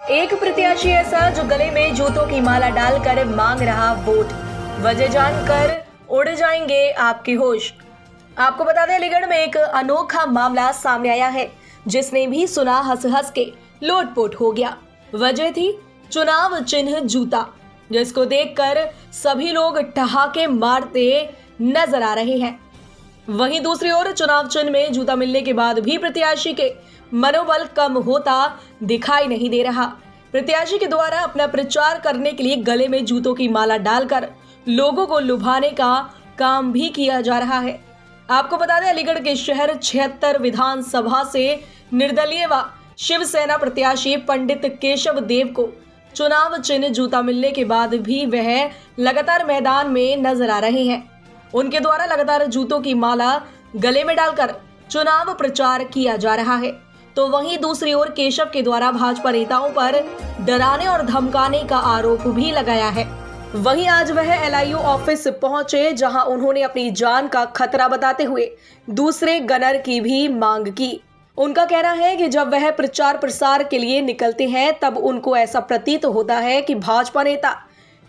एक प्रत्याशी ऐसा जो गले में जूतों की माला डालकर मांग रहा वोट। वजह जानकर उड़ जाएंगे आपके होश। आपको बता दें, अलीगढ़ में एक अनोखा मामला सामने आया है, जिसने भी सुना हंस हंस के लोटपोट हो गया। वजह थी चुनाव चिन्ह जूता, जिसको देखकर सभी लोग ठहाके मारते नजर आ रहे हैं। वहीं दूसरी ओर चुनाव चिन्ह में जूता मिलने के बाद भी प्रत्याशी के मनोबल कम होता दिखाई नहीं दे रहा। प्रत्याशी के द्वारा अपना प्रचार करने के लिए गले में जूतों की माला डालकर लोगों को लुभाने का काम भी किया जा रहा है। आपको बता दें, अलीगढ़ के शहर 76 विधानसभा से निर्दलीय व शिवसेना प्रत्याशी पंडित केशव देव को चुनाव चिन्ह जूता मिलने के बाद भी वह लगातार मैदान में नजर आ रहे हैं। उनके द्वारा लगातार जूतों की माला गले में डालकर चुनाव प्रचार किया जा रहा है। तो वहीं दूसरी ओर केशव के द्वारा भाजपा नेताओं पर डराने और धमकाने का आरोप भी लगाया है। वहीं आज वह LIU ऑफिस पहुंचे, जहां उन्होंने अपनी जान का खतरा बताते हुए दूसरे गनर की भी मांग की। उनका कहना है कि जब वह प्रचार प्रसार के लिए निकलते हैं, तब उनको ऐसा प्रतीत होता है कि भाजपा नेता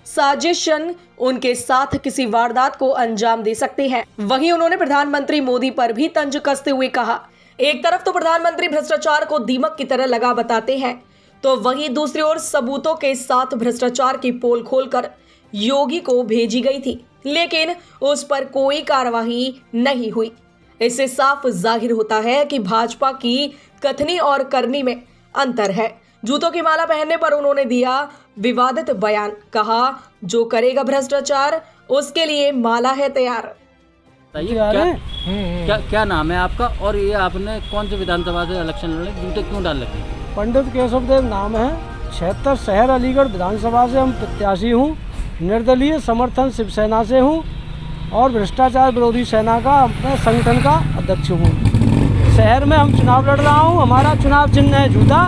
साजिशन उनके साथ किसी वारदात को अंजाम दे सकते हैं। वहीं उन्होंने प्रधानमंत्री मोदी पर भी तंज कसते हुए कहा, एक तरफ तो प्रधानमंत्री भ्रष्टाचार को दीमक की तरह लगा बताते हैं, तो वहीं दूसरी ओर सबूतों के साथ भ्रष्टाचार की पोल खोलकर योगी को भेजी गई थी, लेकिन उस पर कोई कार्रवाई नहीं हुई। इससे साफ जाहिर होता है कि भाजपा की कथनी और करनी में अंतर है। जूतों की माला पहनने पर उन्होंने दिया विवादित बयान, कहा जो करेगा भ्रष्टाचार उसके लिए माला है तैयार। क्या नाम है आपका और ये आपने कौन से विधानसभा से इलेक्शन लड़े, जूते क्यों डाल रखे? पंडित केशव देव नाम है। 76 शहर अलीगढ़ विधानसभा से हम प्रत्याशी हूँ। निर्दलीय समर्थन शिवसेना से हूँ और भ्रष्टाचार विरोधी सेना का अपने संगठन का अध्यक्ष हूँ। शहर में हम चुनाव लड़ रहा हूँ। हमारा चुनाव चिन्ह है जूता,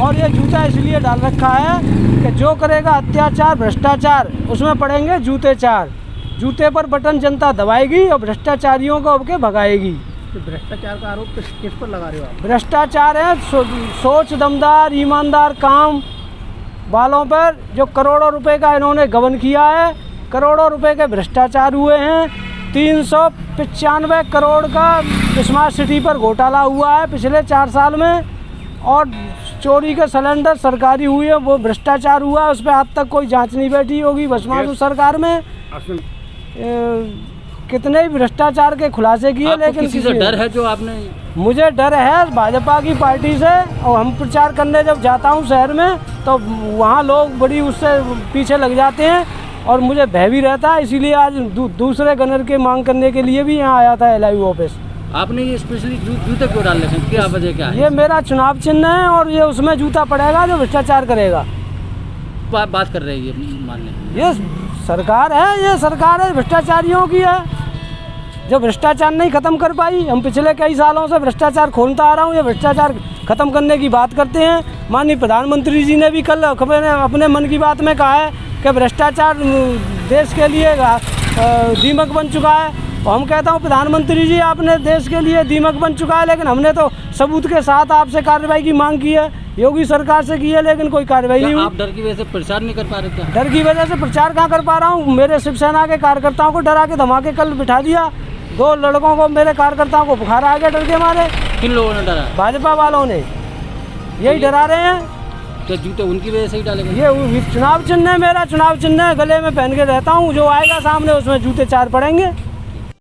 और ये जूता इसलिए डाल रखा है कि जो करेगा अत्याचार भ्रष्टाचार उसमें पड़ेंगे जूते चार। जूते पर बटन जनता दबाएगी और भ्रष्टाचारियों को अब के भगाएगी। तो भ्रष्टाचार का आरोप किस पर लगा रहे हो आप? भ्रष्टाचार है सोच दमदार ईमानदार काम वालों पर, जो करोड़ों रुपए का इन्होंने गबन किया है। करोड़ों रुपए के भ्रष्टाचार हुए हैं। 395 करोड़ का स्मार्ट सिटी पर घोटाला हुआ है पिछले 4 साल में, और चोरी के सिलेंडर सरकारी हुए हैं, वो भ्रष्टाचार हुआ है। उस पर आज तक कोई जांच नहीं बैठी होगी बसमासु सरकार में। कितने ही भ्रष्टाचार के खुलासे किए, लेकिन किसी से डर है जो आपने? मुझे डर है भाजपा की पार्टी से। और हम प्रचार करने जब जाता हूँ शहर में, तो वहाँ लोग बड़ी उससे पीछे लग जाते हैं और मुझे भय भी रहता है। इसीलिए आज दूसरे गनर के मांग करने के लिए भी यहाँ आया था LIU ऑफिस। आपने ये स्पेशली जूते क्यों डाल रखे, क्या वजह क्या है? ये मेरा चुनाव चिन्ह है और ये उसमें जूता पड़ेगा जो भ्रष्टाचार करेगा। बात कर रहे हैं ये मानने? ये सरकार है, ये सरकार है भ्रष्टाचारियों की है, जो भ्रष्टाचार नहीं खत्म कर पाई। हम पिछले कई सालों से भ्रष्टाचार खोलता आ रहा हूँ। ये भ्रष्टाचार खत्म करने की बात करते हैं। माननीय प्रधानमंत्री जी ने भी कल अपने मन की बात में कहा है कि भ्रष्टाचार देश के लिए दीमक बन चुका है। और हम कहता हूँ प्रधानमंत्री जी, आपने देश के लिए दीमक बन चुका है, लेकिन हमने तो सबूत के साथ आपसे कार्रवाई की मांग की है, योगी सरकार से की है, लेकिन कोई कार्रवाई नहीं हुई। आप डर की वजह से प्रचार नहीं कर पा रहे क्या? डर की वजह से प्रचार कहाँ कर पा रहा हूँ? मेरे शिवसेना के कार्यकर्ताओं को डरा के धमाके कल बिठा दिया। 2 लड़कों को, मेरे कार्यकर्ताओं को बुखार आ गया डर के मारे। किन लोगों ने डरा? भाजपा वालों ने यही डरा रहे हैं। क्या जूते उनकी वजह से ही डाले गए? ये चुनाव चिन्ह है, मेरा चुनाव चिन्ह है, गले में पहन के रहता हूँ। जो आएगा सामने उसमें जूते 4 पड़ेंगे।